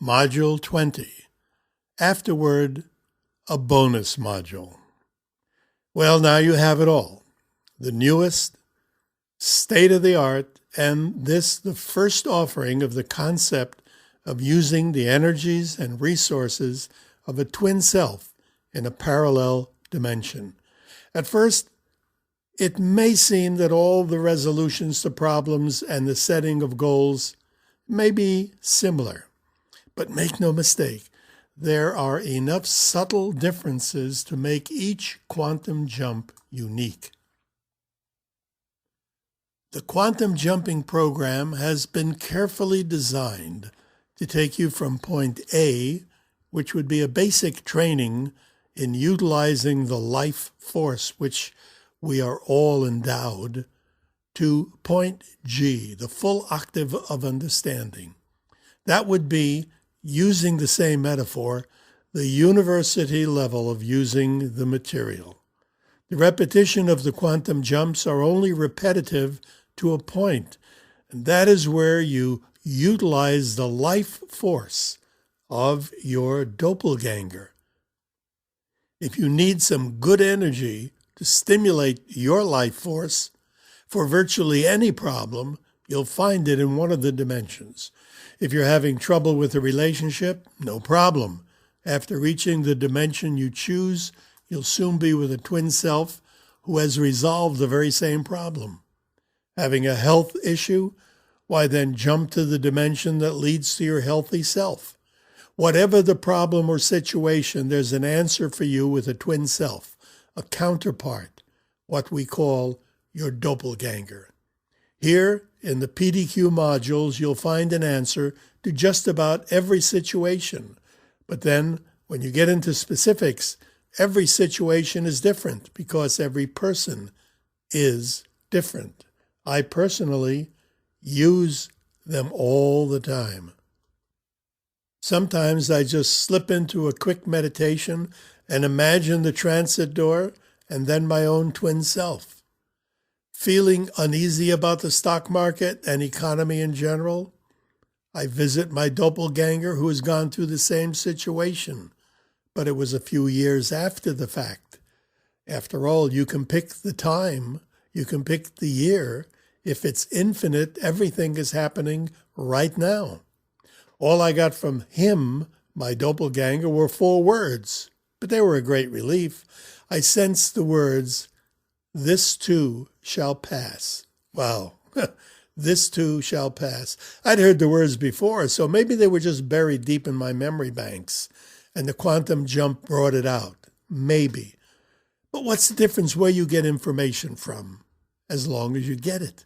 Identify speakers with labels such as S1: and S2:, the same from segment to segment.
S1: Module 20. Afterward, a bonus module. Well, now you have it all. The newest, state-of-the-art, and this the first offering of the concept of using the energies and resources of a twin self in a parallel dimension. At first, it may seem that all the resolutions to problems and the setting of goals may be similar. But make no mistake, there are enough subtle differences to make each quantum jump unique. The quantum jumping program has been carefully designed to take you from point A, which would be a basic training in utilizing the life force which we are all endowed, to point G, the full octave of understanding. That would be, using the same metaphor, the university level of using the material. The repetition of the quantum jumps are only repetitive to a point, and that is where you utilize the life force of your doppelganger. If you need some good energy to stimulate your life force for virtually any problem, you'll find it in one of the dimensions. If you're having trouble with a relationship, no problem. After reaching the dimension you choose, you'll soon be with a twin self who has resolved the very same problem. Having a health issue? Why then jump to the dimension that leads to your healthy self. Whatever the problem or situation, there's an answer for you with a twin self, a counterpart, what we call your doppelganger. Here, in the PDQ modules, you'll find an answer to just about every situation. But then, when you get into specifics, every situation is different because every person is different. I personally use them all the time. Sometimes I just slip into a quick meditation and imagine the transit door and then my own twin self. Feeling uneasy about the stock market and economy in general? I visit my doppelganger who has gone through the same situation, but it was a few years after the fact. After all, you can pick the time, you can pick the year. If it's infinite, everything is happening right now. All I got from him, my doppelganger, were 4 words, but they were a great relief. I sensed the words, "This too shall pass." Wow, this too shall pass. I'd heard the words before, so maybe they were just buried deep in my memory banks, and the quantum jump brought it out. Maybe. But what's the difference where you get information from, as long as you get it?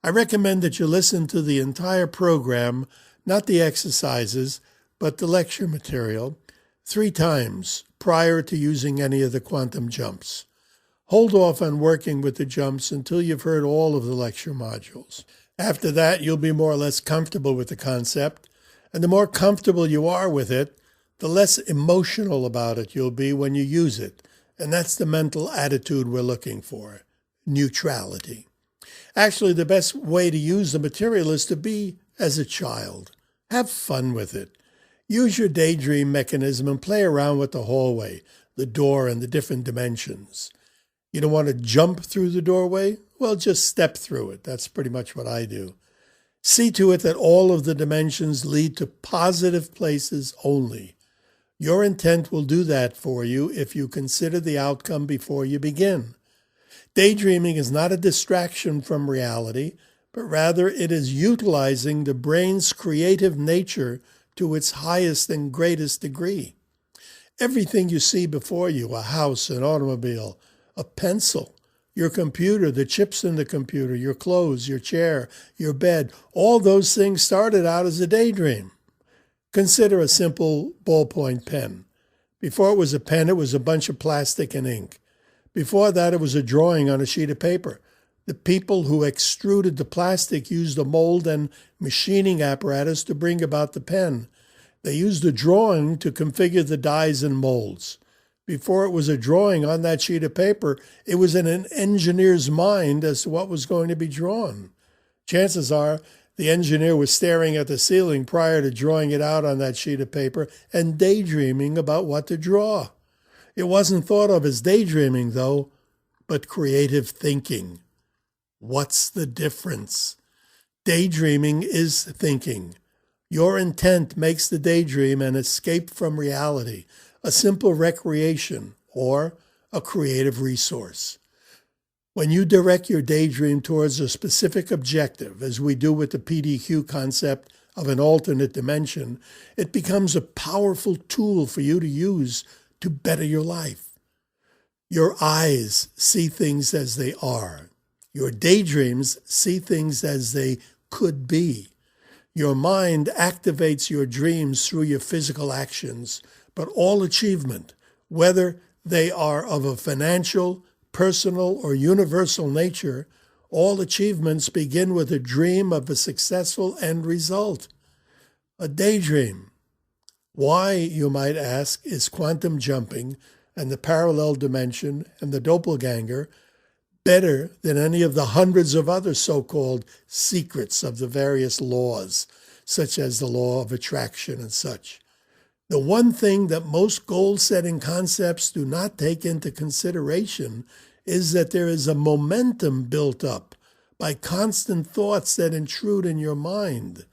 S1: I recommend that you listen to the entire program, not the exercises, but the lecture material, 3 times prior to using any of the quantum jumps. Hold off on working with the jumps until you've heard all of the lecture modules. After that, you'll be more or less comfortable with the concept, and the more comfortable you are with it, the less emotional about it you'll be when you use it. And that's the mental attitude we're looking for, neutrality. Actually, the best way to use the material is to be as a child. Have fun with it. Use your daydream mechanism and play around with the hallway, the door, and the different dimensions. You don't want to jump through the doorway? Well, just step through it. That's pretty much what I do. See to it that all of the dimensions lead to positive places only. Your intent will do that for you if you consider the outcome before you begin. Daydreaming is not a distraction from reality, but rather it is utilizing the brain's creative nature to its highest and greatest degree. Everything you see before you, a house, an automobile, a pencil, your computer, the chips in the computer, your clothes, your chair, your bed, all those things started out as a daydream. Consider a simple ballpoint pen. Before it was a pen, it was a bunch of plastic and ink. Before that, it was a drawing on a sheet of paper. The people who extruded the plastic used a mold and machining apparatus to bring about the pen. They used a drawing to configure the dies and molds. Before it was a drawing on that sheet of paper, it was in an engineer's mind as to what was going to be drawn. Chances are The engineer was staring at the ceiling prior to drawing it out on that sheet of paper and daydreaming about what to draw. It wasn't thought of as daydreaming, though, but creative thinking. What's the difference? Daydreaming is thinking. Your intent makes the daydream an escape from reality, a simple recreation, or a creative resource. When you direct your daydream towards a specific objective, as we do with the PDQ concept of an alternate dimension, it becomes a powerful tool for you to use to better your life. Your eyes see things as they are. Your daydreams see things as they could be. Your mind activates your dreams through your physical actions, but all achievement, whether they are of a financial, personal, or universal nature, all achievements begin with a dream of a successful end result. A daydream. Why, you might ask, is quantum jumping and the parallel dimension and the doppelganger better than any of the hundreds of other so-called secrets of the various laws, such as the law of attraction and such? The one thing that most goal-setting concepts do not take into consideration is that there is a momentum built up by constant thoughts that intrude in your mind.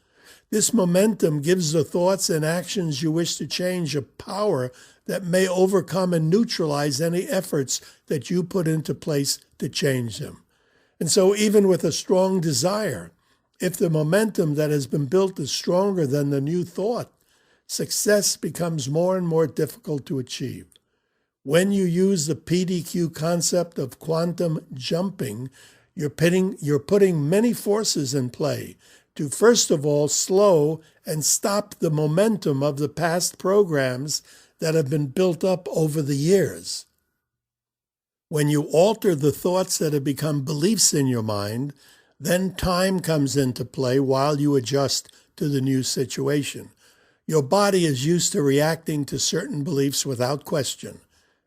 S1: This momentum gives the thoughts and actions you wish to change a power that may overcome and neutralize any efforts that you put into place to change them. And so even with a strong desire, if the momentum that has been built is stronger than the new thought, success becomes more and more difficult to achieve. When you use the PDQ concept of quantum jumping, you're putting many forces in play to, first of all, slow and stop the momentum of the past programs that have been built up over the years. When you alter the thoughts that have become beliefs in your mind, then time comes into play while you adjust to the new situation. Your body is used to reacting to certain beliefs without question.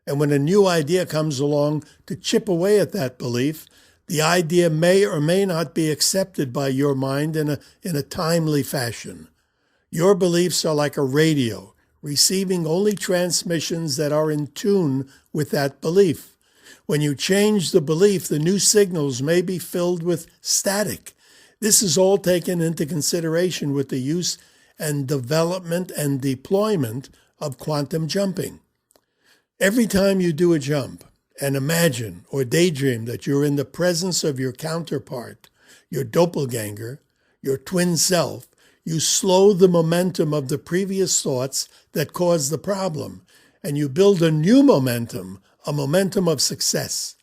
S1: And when a new idea comes along to chip away at that belief, the idea may or may not be accepted by your mind in a timely fashion. Your beliefs are like a radio, receiving only transmissions that are in tune with that belief. When you change the belief, the new signals may be filled with static. This is all taken into consideration with the use and development and deployment of quantum jumping. Every time you do a jump and imagine or daydream that you're in the presence of your counterpart, your doppelganger, your twin self, you slow the momentum of the previous thoughts that caused the problem, and you build a new momentum, a momentum of success.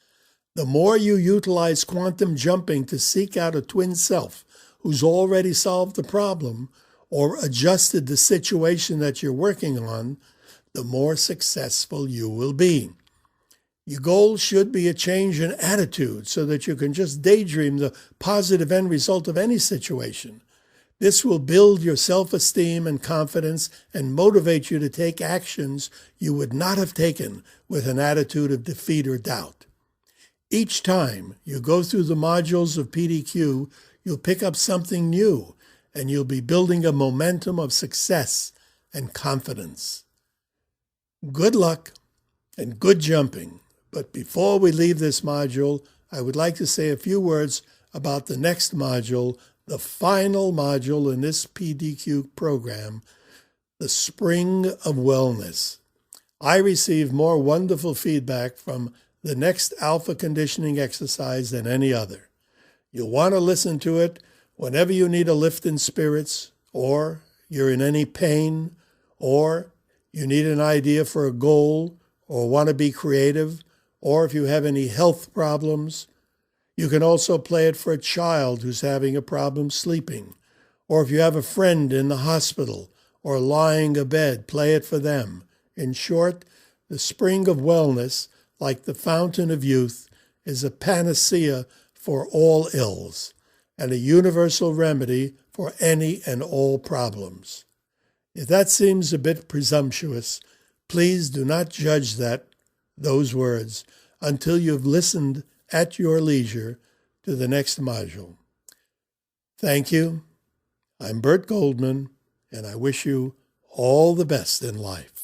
S1: The more you utilize quantum jumping to seek out a twin self who's already solved the problem or adjusted the situation that you're working on, the more successful you will be. Your goal should be a change in attitude so that you can just daydream the positive end result of any situation. This will build your self-esteem and confidence and motivate you to take actions you would not have taken with an attitude of defeat or doubt. Each time you go through the modules of PDQ, you'll pick up something new, and you'll be building a momentum of success and confidence. Good luck and good jumping. But before we leave this module, I would like to say a few words about the next module, the final module in this PDQ program, the Spring of Wellness. I received more wonderful feedback from the next alpha conditioning exercise than any other. You'll want to listen to it whenever you need a lift in spirits, or you're in any pain, or you need an idea for a goal, or want to be creative, or if you have any health problems. You can also play it for a child who's having a problem sleeping, or if you have a friend in the hospital or lying abed, play it for them. In short, the Spring of Wellness, like the Fountain of Youth, is a panacea for all ills and a universal remedy for any and all problems. If that seems a bit presumptuous, please do not judge those words until you've listened at your leisure to the next module. Thank you, I'm Bert Goldman, and I wish you all the best in life.